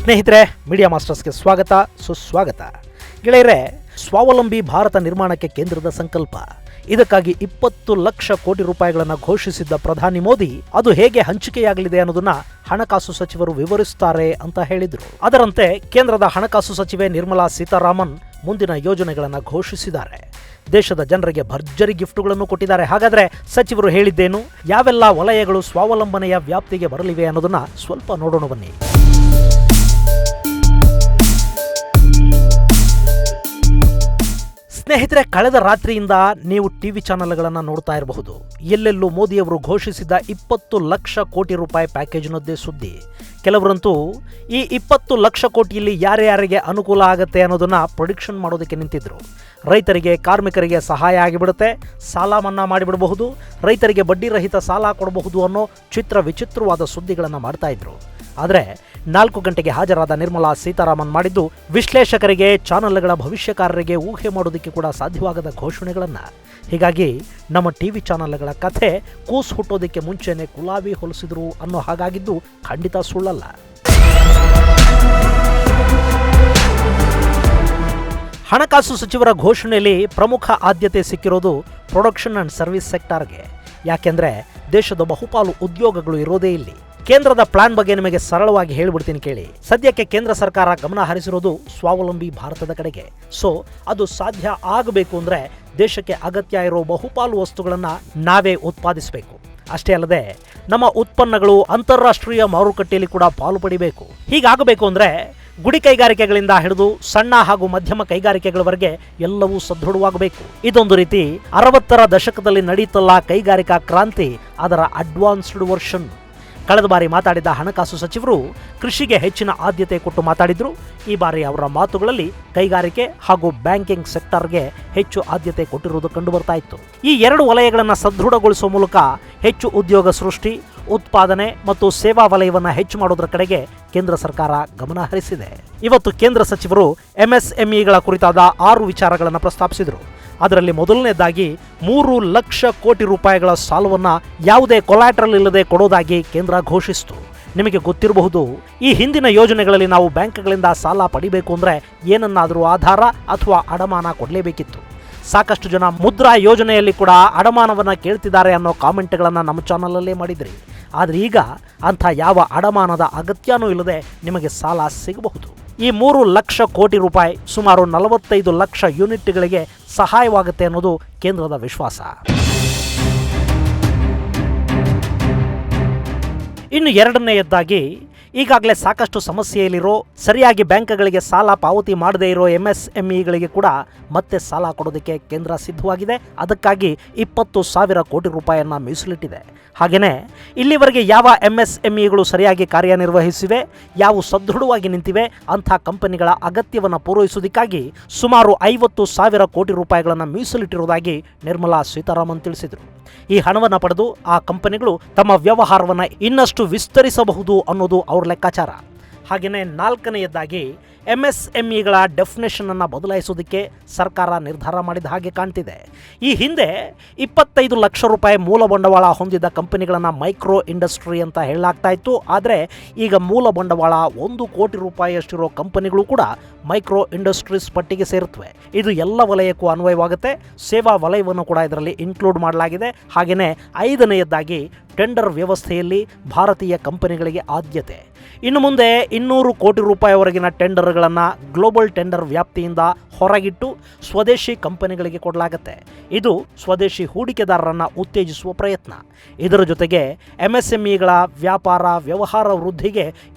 ಸ್ನೇಹಿತರೆ, ಮೀಡಿಯಾ ಮಾಸ್ಟರ್ಸ್ಗೆ ಸ್ವಾಗತ ಸುಸ್ವಾಗತ. ಗೆಳೆಯರೆ, ಸ್ವಾವಲಂಬಿ ಭಾರತ ನಿರ್ಮಾಣಕ್ಕೆ ಕೇಂದ್ರದ ಸಂಕಲ್ಪ. ಇದಕ್ಕಾಗಿ 20 ಲಕ್ಷ ಕೋಟಿ ರೂಪಾಯಿಗಳನ್ನು ಘೋಷಿಸಿದ್ದ ಪ್ರಧಾನಿ ಮೋದಿ ಅದು ಹೇಗೆ ಹಂಚಿಕೆಯಾಗಲಿದೆ ಅನ್ನೋದನ್ನ ಹಣಕಾಸು ಸಚಿವರು ವಿವರಿಸುತ್ತಾರೆ ಅಂತ ಹೇಳಿದ್ರು. ಅದರಂತೆ ಕೇಂದ್ರದ ಹಣಕಾಸು ಸಚಿವೆ ನಿರ್ಮಲಾ ಸೀತಾರಾಮನ್ ಮುಂದಿನ ಯೋಜನೆಗಳನ್ನು ಘೋಷಿಸಿದ್ದಾರೆ. ದೇಶದ ಜನರಿಗೆ ಭರ್ಜರಿ ಗಿಫ್ಟ್ಗಳನ್ನು ಕೊಟ್ಟಿದ್ದಾರೆ. ಹಾಗಾದ್ರೆ ಸಚಿವರು ಹೇಳಿದ್ದೇನು, ಯಾವೆಲ್ಲ ವಲಯಗಳು ಸ್ವಾವಲಂಬನೆಯ ವ್ಯಾಪ್ತಿಗೆ ಬರಲಿವೆ ಅನ್ನೋದನ್ನ ಸ್ವಲ್ಪ ನೋಡೋಣ ಬನ್ನಿ. ಸ್ನೇಹಿತರೆ, ಕಳೆದ ರಾತ್ರಿಯಿಂದ ನೀವು ಟಿವಿ ಚಾನೆಲ್ಗಳನ್ನು ನೋಡ್ತಾ ಇರಬಹುದು. ಎಲ್ಲೆಲ್ಲೂ ಮೋದಿಯವರು ಘೋಷಿಸಿದ 20 ಲಕ್ಷ ಕೋಟಿ ರೂಪಾಯಿ ಪ್ಯಾಕೇಜ್ನದ್ದೇ ಸುದ್ದಿ. ಕೆಲವರಂತೂ ಈ 20 ಲಕ್ಷ ಕೋಟಿಯಲ್ಲಿ ಯಾರ್ಯಾರಿಗೆ ಅನುಕೂಲ ಆಗುತ್ತೆ ಅನ್ನೋದನ್ನ ಪ್ರೊಡಿಕ್ಷನ್ ಮಾಡೋದಕ್ಕೆ ನಿಂತಿದ್ರು. ರೈತರಿಗೆ, ಕಾರ್ಮಿಕರಿಗೆ ಸಹಾಯ ಆಗಿಬಿಡುತ್ತೆ, ಸಾಲ ಮನ್ನಾ ಮಾಡಿಬಿಡಬಹುದು, ರೈತರಿಗೆ ಬಡ್ಡಿ ರಹಿತ ಸಾಲ ಕೊಡಬಹುದು ಅನ್ನೋ ವಿಚಿತ್ರವಾದ ಸುದ್ದಿಗಳನ್ನು ಮಾಡ್ತಾ ಇದ್ರು. ಆದರೆ 4 ಗಂಟೆಗೆ ಹಾಜರಾದ ನಿರ್ಮಲಾ ಸೀತಾರಾಮನ್ ಮಾಡಿದ್ದು ವಿಶ್ಲೇಷಕರಿಗೆ, ಚಾನೆಲ್ಗಳ ಭವಿಷ್ಯಕಾರರಿಗೆ ಊಹೆ ಮಾಡೋದಕ್ಕೆ ಕೂಡ ಸಾಧ್ಯವಾಗದ ಘೋಷಣೆಗಳನ್ನು. ಹೀಗಾಗಿ ನಮ್ಮ ಟಿವಿ ಚಾನೆಲ್ಗಳ ಕಥೆ ಕೂಸು ಹುಟ್ಟೋದಕ್ಕೆ ಮುಂಚೆನೆ ಕುಲಾವಿ ಹೊಲಿಸಿದ್ರು ಅನ್ನೋ ಹಾಗಾಗಿದ್ದು ಖಂಡಿತ ಸುಳ್ಳಲ್ಲ. ಹಣಕಾಸು ಸಚಿವರ ಘೋಷಣೆಯಲ್ಲಿ ಪ್ರಮುಖ ಆದ್ಯತೆ ಸಿಕ್ಕಿರೋದು ಪ್ರೊಡಕ್ಷನ್ ಅಂಡ್ ಸರ್ವಿಸ್ ಸೆಕ್ಟಾರ್ಗೆ. ಯಾಕೆಂದ್ರೆ ದೇಶದ ಬಹುಪಾಲು ಉದ್ಯೋಗಗಳು ಇರೋದೇ ಇಲ್ಲಿ. ಕೇಂದ್ರದ ಪ್ಲಾನ್ ಬಗ್ಗೆ ನಿಮಗೆ ಸರಳವಾಗಿ ಹೇಳಿಬಿಡ್ತೀನಿ ಕೇಳಿ. ಸದ್ಯಕ್ಕೆ ಕೇಂದ್ರ ಸರ್ಕಾರ ಗಮನ ಹರಿಸಿರೋದು ಸ್ವಾವಲಂಬಿ ಭಾರತದ ಕಡೆಗೆ. ಸೊ ಅದು ಸಾಧ್ಯ ಆಗಬೇಕು ಅಂದ್ರೆ ದೇಶಕ್ಕೆ ಅಗತ್ಯ ಇರೋ ಬಹುಪಾಲು ವಸ್ತುಗಳನ್ನು ನಾವೇ ಉತ್ಪಾದಿಸಬೇಕು. ಅಷ್ಟೇ ಅಲ್ಲದೆ ನಮ್ಮ ಉತ್ಪನ್ನಗಳು ಅಂತಾರಾಷ್ಟ್ರೀಯ ಮಾರುಕಟ್ಟೆಯಲ್ಲಿ ಕೂಡ ಪಾಲು ಪಡಿಬೇಕು. ಹೀಗಾಗಬೇಕು ಅಂದ್ರೆ ಗುಡಿ ಕೈಗಾರಿಕೆಗಳಿಂದ ಹಿಡಿದು ಸಣ್ಣ ಹಾಗೂ ಮಧ್ಯಮ ಕೈಗಾರಿಕೆಗಳವರೆಗೆ ಎಲ್ಲವೂ ಸದೃಢವಾಗಬೇಕು. ಇದೊಂದು ರೀತಿ 60ರ ದಶಕದಲ್ಲಿ ನಡೀತಲ್ಲ ಕೈಗಾರಿಕಾ ಕ್ರಾಂತಿ, ಅದರ ಅಡ್ವಾನ್ಸ್ಡ್ ವರ್ಷನ್. ಕಳೆದ ಬಾರಿ ಮಾತಾಡಿದ ಹಣಕಾಸು ಸಚಿವರು ಕೃಷಿಗೆ ಹೆಚ್ಚಿನ ಆದ್ಯತೆ ಕೊಟ್ಟು ಮಾತಾಡಿದ್ರು. ಈ ಬಾರಿ ಅವರ ಮಾತುಗಳಲ್ಲಿ ಕೈಗಾರಿಕೆ ಹಾಗೂ ಬ್ಯಾಂಕಿಂಗ್ ಸೆಕ್ಟರ್ಗೆ ಹೆಚ್ಚು ಆದ್ಯತೆ ಕೊಟ್ಟಿರುವುದು ಕಂಡು ಬರ್ತಾ ಇತ್ತು. ಈ 2 ವಲಯಗಳನ್ನು ಸದೃಢಗೊಳಿಸುವ ಮೂಲಕ ಹೆಚ್ಚು ಉದ್ಯೋಗ ಸೃಷ್ಟಿ, ಉತ್ಪಾದನೆ ಮತ್ತು ಸೇವಾ ವಲಯವನ್ನು ಹೆಚ್ಚು ಮಾಡೋದರ ಕಡೆಗೆ ಕೇಂದ್ರ ಸರ್ಕಾರ ಗಮನ ಹರಿಸಿದೆ. ಇವತ್ತು ಕೇಂದ್ರ ಸಚಿವರು MSMEಗಳ ಕುರಿತಾದ 6 ವಿಚಾರಗಳನ್ನು ಪ್ರಸ್ತಾಪಿಸಿದರು. ಅದರಲ್ಲಿ ಮೊದಲನೇದಾಗಿ 3 ಲಕ್ಷ ಕೋಟಿ ರೂಪಾಯಿಗಳ ಸಾಲವನ್ನು ಯಾವುದೇ ಕೊಲಾಟ್ರಲ್ ಇಲ್ಲದೆ ಕೊಡೋದಾಗಿ ಕೇಂದ್ರ ಘೋಷಿಸಿತು. ನಿಮಗೆ ಗೊತ್ತಿರಬಹುದು, ಈ ಹಿಂದಿನ ಯೋಜನೆಗಳಲ್ಲಿ ನಾವು ಬ್ಯಾಂಕ್ಗಳಿಂದ ಸಾಲ ಪಡಿಬೇಕು ಅಂದರೆ ಏನನ್ನಾದರೂ ಆಧಾರ ಅಥವಾ ಅಡಮಾನ ಕೊಡಲೇಬೇಕಿತ್ತು. ಸಾಕಷ್ಟು ಜನ ಮುದ್ರಾ ಯೋಜನೆಯಲ್ಲಿ ಕೂಡ ಅಡಮಾನವನ್ನು ಕೇಳ್ತಿದ್ದಾರೆ ಅನ್ನೋ ಕಾಮೆಂಟ್ಗಳನ್ನು ನಮ್ಮ ಚಾನಲಲ್ಲೇ ಮಾಡಿದ್ರಿ. ಆದರೆ ಈಗ ಅಂಥ ಯಾವ ಅಡಮಾನದ ಅಗತ್ಯನೂ ಇಲ್ಲದೆ ನಿಮಗೆ ಸಾಲ ಸಿಗಬಹುದು. ಈ 3 ಲಕ್ಷ ಕೋಟಿ ರೂಪಾಯಿ ಸುಮಾರು 45 ಲಕ್ಷ ಯೂನಿಟ್ಗಳಿಗೆ ಸಹಾಯವಾಗುತ್ತೆ ಅನ್ನೋದು ಕೇಂದ್ರದ ವಿಶ್ವಾಸ. ಇನ್ನು ಎರಡನೆಯದಾಗಿ, ಈಗಾಗಲೇ ಸಾಕಷ್ಟು ಸಮಸ್ಯೆಯಲ್ಲಿರೋ, ಸರಿಯಾಗಿ ಬ್ಯಾಂಕ್ಗಳಿಗೆ ಸಾಲ ಪಾವತಿ ಮಾಡದೇ ಇರೋ MSMEಗಳಿಗೆ ಕೂಡ ಮತ್ತೆ ಸಾಲ ಕೊಡೋದಕ್ಕೆ ಕೇಂದ್ರ ಸಿದ್ಧವಾಗಿದೆ. ಅದಕ್ಕಾಗಿ 20,000 ಕೋಟಿ ರೂಪಾಯಿಯನ್ನು ಮೀಸಲಿಟ್ಟಿದೆ. ಹಾಗೆಯೇ ಇಲ್ಲಿವರೆಗೆ ಯಾವ MSMEಗಳು ಸರಿಯಾಗಿ ಕಾರ್ಯನಿರ್ವಹಿಸಿವೆ, ಯಾವ ಸದೃಢವಾಗಿ ನಿಂತಿವೆ ಅಂಥ ಕಂಪನಿಗಳ ಅಗತ್ಯವನ್ನು ಪೂರೈಸುವುದಕ್ಕಾಗಿ ಸುಮಾರು 50,000 ಕೋಟಿ ರೂಪಾಯಿಗಳನ್ನು ಮೀಸಲಿಟ್ಟಿರುವುದಾಗಿ ನಿರ್ಮಲಾ ಸೀತಾರಾಮನ್ ತಿಳಿಸಿದರು. ಈ ಹಣವನ್ನು ಪಡೆದು ಆ ಕಂಪನಿಗಳು ತಮ್ಮ ವ್ಯವಹಾರವನ್ನು ಇನ್ನಷ್ಟು ವಿಸ್ತರಿಸಬಹುದು ಅನ್ನೋದು ಅವ್ರ ಲೆಕ್ಕಾಚಾರ. ಹಾಗೆಯೇ 4ನೆಯದಾಗಿ MSMEಗಳ ಡೆಫಿನೇಷನ್ ಅನ್ನು ಬದಲಾಯಿಸೋದಕ್ಕೆ ಸರ್ಕಾರ ನಿರ್ಧಾರ ಮಾಡಿದ ಹಾಗೆ ಕಾಣ್ತಿದೆ. ಈ ಹಿಂದೆ 25 ಲಕ್ಷ ರೂಪಾಯಿ ಮೂಲ ಬಂಡವಾಳ ಹೊಂದಿದ್ದ ಕಂಪನಿಗಳನ್ನು ಮೈಕ್ರೋ ಇಂಡಸ್ಟ್ರಿ ಅಂತ ಹೇಳಲಾಗ್ತಾ ಇತ್ತು. ಆದರೆ ಈಗ ಮೂಲ ಬಂಡವಾಳ 1 ಕೋಟಿ ರೂಪಾಯಿಯಷ್ಟಿರೋ ಕಂಪನಿಗಳು ಕೂಡ ಮೈಕ್ರೋ ಇಂಡಸ್ಟ್ರೀಸ್ ಪಟ್ಟಿಗೆ ಸೇರುತ್ತವೆ. ಇದು ಎಲ್ಲ ವಲಯಕ್ಕೂ ಅನ್ವಯವಾಗುತ್ತೆ. ಸೇವಾ ವಲಯವನ್ನು ಕೂಡ ಇದರಲ್ಲಿ ಇನ್ಕ್ಲೂಡ್ ಮಾಡಲಾಗಿದೆ. ಹಾಗೆಯೇ 5ನೆಯದಾಗಿ ಟೆಂಡರ್ ವ್ಯವಸ್ಥೆಯಲ್ಲಿ ಭಾರತೀಯ ಕಂಪನಿಗಳಿಗೆ ಆದ್ಯತೆ. ಇನ್ನು ಮುಂದೆ 200 ಕೋಟಿ ರೂಪಾಯಿವರೆಗಿನ ಟೆಂಡರ್ಗಳನ್ನು ಗ್ಲೋಬಲ್ ಟೆಂಡರ್ ವ್ಯಾಪ್ತಿಯಿಂದ ಹೊರಗಿಟ್ಟು ಸ್ವದೇಶಿ ಕಂಪನಿಗಳಿಗೆ ಕೊಡಲಾಗುತ್ತೆ. ಇದು ಸ್ವದೇಶಿ ಹೂಡಿಕೆದಾರರನ್ನು ಉತ್ತೇಜಿಸುವ ಪ್ರಯತ್ನ. ಇದರ ಜೊತೆಗೆ MSMEಗಳ ವ್ಯಾಪಾರ ವ್ಯವಹಾರ ವೃದ್ಧಿಗೆ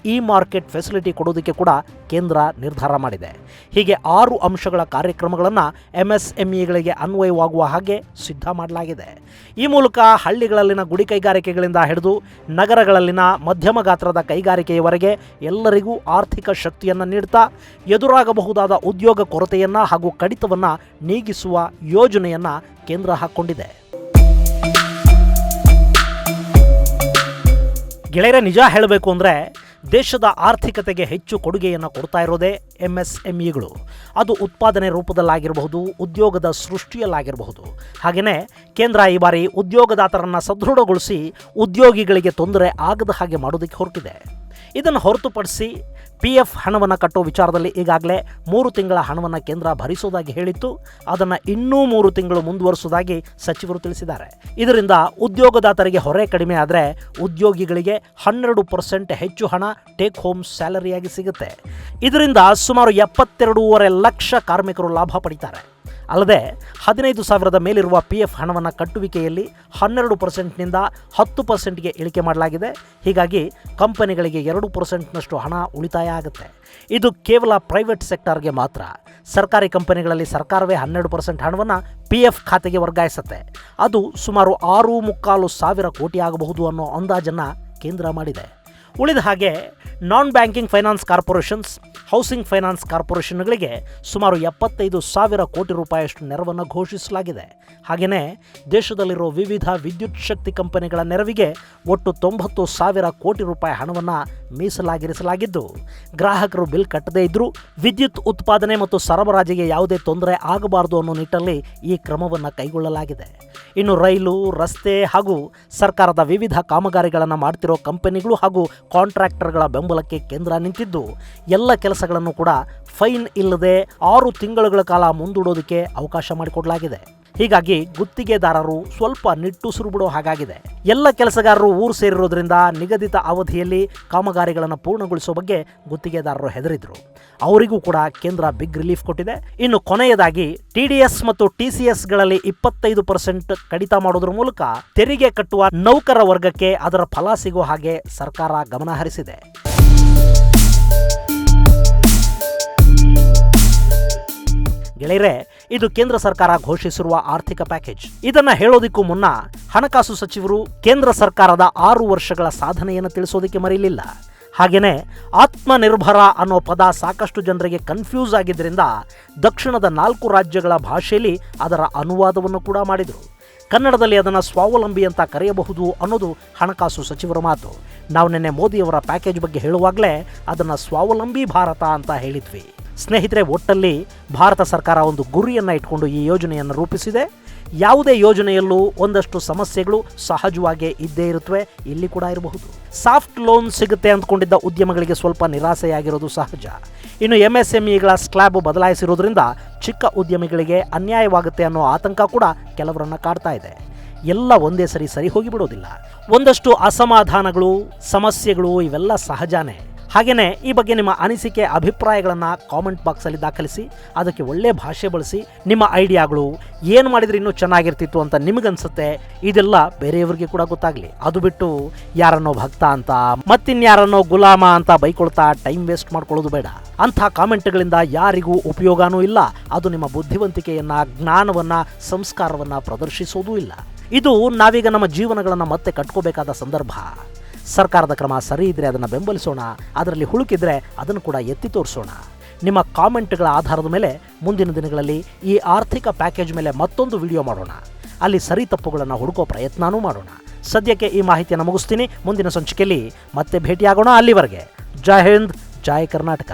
ಮಾರ್ಕೆಟ್ ಫೆಸಿಲಿಟಿ ಕೊಡೋದಕ್ಕೆ ಕೂಡ ಕೇಂದ್ರ ನಿರ್ಧಾರ ಮಾಡಿದೆ. ಹೀಗೆ 6 ಅಂಶಗಳ ಕಾರ್ಯಕ್ರಮಗಳನ್ನು MSMEಗಳಿಗೆ ಅನ್ವಯವಾಗುವ ಹಾಗೆ ಸಿದ್ಧ ಮಾಡಲಾಗಿದೆ. ಈ ಮೂಲಕ ಹಳ್ಳಿಗಳಲ್ಲಿನ ಗುಡಿ ಕೈಗಾರಿಕೆಗಳಿಂದ ಹಿಡಿದು ನಗರಗಳಲ್ಲಿನ ಮಧ್ಯಮ ಗಾತ್ರದ ಕೈಗಾರಿಕೆಯವರೆಗೆ ಎಲ್ಲರಿಗೂ ಆರ್ಥಿಕ ಶಕ್ತಿಯನ್ನು ನೀಡುತ್ತಾ ಎದುರಾಗಬಹುದಾದ ಉದ್ಯೋಗ ಕೊರತೆಯನ್ನು ಹಾಗೂ ಕಡಿತವನ್ನು ನೀಗಿಸುವ ಯೋಜನೆಯನ್ನು ಕೇಂದ್ರ ಹಾಕ್ಕೊಂಡಿದೆ. ಗೆಳೆಯರೆ, ನಿಜ ಹೇಳಬೇಕು ಅಂದರೆ ದೇಶದ ಆರ್ಥಿಕತೆಗೆ ಹೆಚ್ಚು ಕೊಡುಗೆಯನ್ನು ಕೊಡ್ತಾ ಇರೋದೇ MSMEಗಳು. ಅದು ಉತ್ಪಾದನೆ ರೂಪದಲ್ಲಾಗಿರಬಹುದು, ಉದ್ಯೋಗದ ಸೃಷ್ಟಿಯಲ್ಲಾಗಿರಬಹುದು. ಹಾಗೆಯೇ ಕೇಂದ್ರ ಈ ಬಾರಿ ಉದ್ಯೋಗದಾತರನ್ನು ಸದೃಢಗೊಳಿಸಿ ಉದ್ಯೋಗಿಗಳಿಗೆ ತೊಂದರೆ ಆಗದ ಹಾಗೆ ಮಾಡೋದಕ್ಕೆ ಹೊರಟಿದೆ. ಇದನ್ನು ಹೊರತುಪಡಿಸಿ PF ಹಣವನ್ನು ಕಟ್ಟೋ ವಿಚಾರದಲ್ಲಿ ಈಗಾಗಲೇ 3 ತಿಂಗಳ ಹಣವನ್ನು ಕೇಂದ್ರ ಭರಿಸುವುದಾಗಿ ಹೇಳಿತ್ತು. ಅದನ್ನು ಇನ್ನೂ 3 ತಿಂಗಳು ಮುಂದುವರಿಸುವುದಾಗಿ ಸಚಿವರು ತಿಳಿಸಿದ್ದಾರೆ. ಇದರಿಂದ ಉದ್ಯೋಗದಾತರಿಗೆ ಹೊರೆ ಕಡಿಮೆ ಆದರೆ ಉದ್ಯೋಗಿಗಳಿಗೆ 12% ಹೆಚ್ಚು ಹಣ ಟೇಕ್ ಹೋಮ್ ಸ್ಯಾಲರಿಯಾಗಿ ಸಿಗುತ್ತೆ. ಇದರಿಂದ ಸುಮಾರು 72.5 ಲಕ್ಷ ಕಾರ್ಮಿಕರು ಲಾಭ ಪಡಿತಾರೆ. ಅಲ್ಲದೆ 15,000 ಮೇಲಿರುವ PF ಹಣವನ್ನು ಕಟ್ಟುವಿಕೆಯಲ್ಲಿ 12%ನಿಂದ 10%ಗೆ ಇಳಿಕೆ ಮಾಡಲಾಗಿದೆ. ಹೀಗಾಗಿ ಕಂಪನಿಗಳಿಗೆ 2%ನಷ್ಟು ಹಣ ಉಳಿತಾಯ ಆಗುತ್ತೆ. ಇದು ಕೇವಲ ಪ್ರೈವೇಟ್ ಸೆಕ್ಟರ್ಗೆ ಮಾತ್ರ. ಸರ್ಕಾರಿ ಕಂಪನಿಗಳಲ್ಲಿ ಸರ್ಕಾರವೇ 12% ಹಣವನ್ನು PF ಖಾತೆಗೆ ವರ್ಗಾಯಿಸುತ್ತೆ. ಅದು ಸುಮಾರು 6,340,000 ಕೋಟಿ ಆಗಬಹುದು ಅನ್ನೋ ಅಂದಾಜನ್ನು ಕೇಂದ್ರ ಮಾಡಿದೆ. ಉಳಿದ ಹಾಗೆ non banking finance corporations, housing finance ಕಾರ್ಪೊರೇಷನ್ಗಳಿಗೆ ಸುಮಾರು 75,000 ಕೋಟಿ ರೂಪಾಯಿಯಷ್ಟು ನೆರವನ್ನು ಘೋಷಿಸಲಾಗಿದೆ. ಹಾಗೆಯೇ ದೇಶದಲ್ಲಿರೋ ವಿವಿಧ ವಿದ್ಯುತ್ ಶಕ್ತಿ ಕಂಪನಿಗಳ ನೆರವಿಗೆ ಒಟ್ಟು 90,000 ಕೋಟಿ ರೂಪಾಯಿ ಹಣವನ್ನು ಮೀಸಲಾಗಿರಿಸಲಾಗಿದ್ದು, ಗ್ರಾಹಕರು ಬಿಲ್ ಕಟ್ಟದೇ ಇದ್ದರೂ ವಿದ್ಯುತ್ ಉತ್ಪಾದನೆ ಮತ್ತು ಸರಬರಾಜಿಗೆ ಯಾವುದೇ ತೊಂದರೆ ಆಗಬಾರದು ಅನ್ನೋ ನಿಟ್ಟಲ್ಲಿ ಈ ಕ್ರಮವನ್ನು ಕೈಗೊಳ್ಳಲಾಗಿದೆ. ಇನ್ನು ರೈಲು, ರಸ್ತೆ ಹಾಗೂ ಸರ್ಕಾರದ ವಿವಿಧ ಕಾಮಗಾರಿಗಳನ್ನು ಮಾಡ್ತಿರೋ ಕಂಪನಿಗಳು ಹಾಗೂ ಕಾಂಟ್ರಾಕ್ಟರ್ಗಳ ಬೆಂಬಲಕ್ಕೆ ಕೇಂದ್ರ ನಿಂತಿದ್ದು, ಎಲ್ಲ ಕೆಲಸಗಳನ್ನು ಕೂಡ ಫೈನ್ ಇಲ್ಲದೆ 6 ತಿಂಗಳುಗಳ ಕಾಲ ಮುಂದೂಡೋದಕ್ಕೆ ಅವಕಾಶ ಮಾಡಿಕೊಡಲಾಗಿದೆ. ಹೀಗಾಗಿ ಗುತ್ತಿಗೆದಾರರು ಸ್ವಲ್ಪ ನಿಟ್ಟುಸಿರು ಬಿಡೋ ಹಾಗಾಗಿದೆ. ಎಲ್ಲ ಕೆಲಸಗಾರರು ಊರು ಸೇರಿರೋದ್ರಿಂದ ನಿಗದಿತ ಅವಧಿಯಲ್ಲಿ ಕಾಮಗಾರಿಗಳನ್ನು ಪೂರ್ಣಗೊಳಿಸೋ ಬಗ್ಗೆ ಗುತ್ತಿಗೆದಾರರು ಹೆದರಿದ್ರು. ಅವರಿಗೂ ಕೂಡ ಕೇಂದ್ರ ಬಿಗ್ ರಿಲೀಫ್ ಕೊಟ್ಟಿದೆ. ಇನ್ನು ಕೊನೆಯದಾಗಿ TDS ಮತ್ತು TCSಗಳಲ್ಲಿ 25% ಕಡಿತ ಮಾಡೋದ್ರ ಮೂಲಕ ತೆರಿಗೆ ಕಟ್ಟುವ ನೌಕರ ವರ್ಗಕ್ಕೆ ಅದರ ಫಲ ಸಿಗೋ ಹಾಗೆ ಸರ್ಕಾರ ಗಮನ ಹರಿಸಿದೆ. ಗೆಳೆಯರೆ, ಇದು ಕೇಂದ್ರ ಸರ್ಕಾರ ಘೋಷಿಸಿರುವ ಆರ್ಥಿಕ ಪ್ಯಾಕೇಜ್. ಇದನ್ನ ಹೇಳೋದಕ್ಕೂ ಮುನ್ನ ಹಣಕಾಸು ಸಚಿವರು ಕೇಂದ್ರ ಸರ್ಕಾರದ 6 ವರ್ಷಗಳ ಸಾಧನೆಯನ್ನು ತಿಳಿಸೋದಕ್ಕೆ ಮರೆಯಲಿಲ್ಲ. ಹಾಗೆಯೇ ಆತ್ಮನಿರ್ಭರ ಅನ್ನೋ ಪದ ಸಾಕಷ್ಟು ಜನರಿಗೆ ಕನ್ಫ್ಯೂಸ್ ಆಗಿದ್ದರಿಂದ ದಕ್ಷಿಣದ 4 ರಾಜ್ಯಗಳ ಭಾಷೆಯಲ್ಲಿ ಅದರ ಅನುವಾದವನ್ನು ಕೂಡ ಮಾಡಿದರು. ಕನ್ನಡದಲ್ಲಿ ಅದನ್ನು ಸ್ವಾವಲಂಬಿ ಅಂತ ಕರೆಯಬಹುದು ಅನ್ನೋದು ಹಣಕಾಸು ಸಚಿವರ ಮಾತು. ನಾವು ನಿನ್ನೆ ಮೋದಿಯವರ ಪ್ಯಾಕೇಜ್ ಬಗ್ಗೆ ಹೇಳುವಾಗಲೇ ಅದನ್ನು ಸ್ವಾವಲಂಬಿ ಭಾರತ ಅಂತ ಹೇಳಿದ್ವಿ. ಸ್ನೇಹಿತರೆ, ಒಟ್ಟಲ್ಲಿ ಭಾರತ ಸರ್ಕಾರ ಒಂದು ಗುರಿಯನ್ನು ಇಟ್ಕೊಂಡು ಈ ಯೋಜನೆಯನ್ನು ರೂಪಿಸಿದೆ. ಯಾವುದೇ ಯೋಜನೆಯಲ್ಲೂ ಒಂದಷ್ಟು ಸಮಸ್ಯೆಗಳು ಸಹಜವಾಗೇ ಇದ್ದೇ ಇರುತ್ತವೆ, ಇಲ್ಲಿ ಕೂಡ ಇರಬಹುದು. ಸಾಫ್ಟ್ ಲೋನ್ ಸಿಗುತ್ತೆ ಅಂದ್ಕೊಂಡಿದ್ದ ಉದ್ಯಮಗಳಿಗೆ ಸ್ವಲ್ಪ ನಿರಾಸೆಯಾಗಿರೋದು ಸಹಜ. ಇನ್ನು MSMEಗಳ ಸ್ಲ್ಯಾಬ್ ಬದಲಾಯಿಸಿರೋದ್ರಿಂದ ಚಿಕ್ಕ ಉದ್ಯಮಿಗಳಿಗೆ ಅನ್ಯಾಯವಾಗುತ್ತೆ ಅನ್ನೋ ಆತಂಕ ಕೂಡ ಕೆಲವರನ್ನ ಕಾಡ್ತಾ ಇದೆ. ಎಲ್ಲ ಒಂದೇ ಸರಿ ಹೋಗಿಬಿಡೋದಿಲ್ಲ. ಒಂದಷ್ಟು ಅಸಮಾಧಾನಗಳು, ಸಮಸ್ಯೆಗಳು ಇವೆಲ್ಲ ಸಹಜಾನೇ. ಹಾಗೆಯೇ ಈ ಬಗ್ಗೆ ನಿಮ್ಮ ಅನಿಸಿಕೆ, ಅಭಿಪ್ರಾಯಗಳನ್ನು ಕಾಮೆಂಟ್ ಬಾಕ್ಸಲ್ಲಿ ದಾಖಲಿಸಿ. ಅದಕ್ಕೆ ಒಳ್ಳೆ ಭಾಷೆ ಬಳಸಿ. ನಿಮ್ಮ ಐಡಿಯಾಗಳು ಏನು ಮಾಡಿದ್ರೆ ಇನ್ನೂ ಚೆನ್ನಾಗಿರ್ತಿತ್ತು ಅಂತ ನಿಮಗನ್ಸುತ್ತೆ, ಇದೆಲ್ಲ ಬೇರೆಯವರಿಗೆ ಕೂಡ ಗೊತ್ತಾಗಲಿ. ಅದು ಬಿಟ್ಟು ಯಾರನ್ನೋ ಭಕ್ತ ಅಂತ ಮತ್ತಿನ್ಯಾರನ್ನೋ ಗುಲಾಮ ಅಂತ ಬೈಕೊಳ್ತಾ ಟೈಮ್ ವೇಸ್ಟ್ ಮಾಡ್ಕೊಳ್ಳೋದು ಬೇಡ. ಅಂಥ ಕಾಮೆಂಟ್ಗಳಿಂದ ಯಾರಿಗೂ ಉಪಯೋಗನೂ ಇಲ್ಲ. ಅದು ನಿಮ್ಮ ಬುದ್ಧಿವಂತಿಕೆಯನ್ನು, ಜ್ಞಾನವನ್ನು, ಸಂಸ್ಕಾರವನ್ನು ಪ್ರದರ್ಶಿಸೋದೂ ಇಲ್ಲ. ಇದು ನಾವೀಗ ನಮ್ಮ ಜೀವನಗಳನ್ನು ಮತ್ತೆ ಕಟ್ಕೋಬೇಕಾದ ಸಂದರ್ಭ. ಸರ್ಕಾರದ ಕ್ರಮ ಸರಿ ಇದ್ದರೆ ಅದನ್ನು ಬೆಂಬಲಿಸೋಣ, ಅದರಲ್ಲಿ ಹುಳುಕಿದ್ರೆ ಅದನ್ನು ಕೂಡ ಎತ್ತಿ ತೋರಿಸೋಣ. ನಿಮ್ಮ ಕಾಮೆಂಟ್ಗಳ ಆಧಾರದ ಮೇಲೆ ಮುಂದಿನ ದಿನಗಳಲ್ಲಿ ಈ ಆರ್ಥಿಕ ಪ್ಯಾಕೇಜ್ ಮೇಲೆ ಮತ್ತೊಂದು ವಿಡಿಯೋ ಮಾಡೋಣ. ಅಲ್ಲಿ ಸರಿ ತಪ್ಪುಗಳನ್ನು ಹುಡುಕೋ ಪ್ರಯತ್ನನೂ ಮಾಡೋಣ. ಸದ್ಯಕ್ಕೆ ಈ ಮಾಹಿತಿಯನ್ನು ಮುಗಿಸ್ತೀನಿ. ಮುಂದಿನ ಸಂಚಿಕೆಯಲ್ಲಿ ಮತ್ತೆ ಭೇಟಿಯಾಗೋಣ. ಅಲ್ಲಿವರೆಗೆ ಜೈ ಹಿಂದ್, ಜೈ ಕರ್ನಾಟಕ.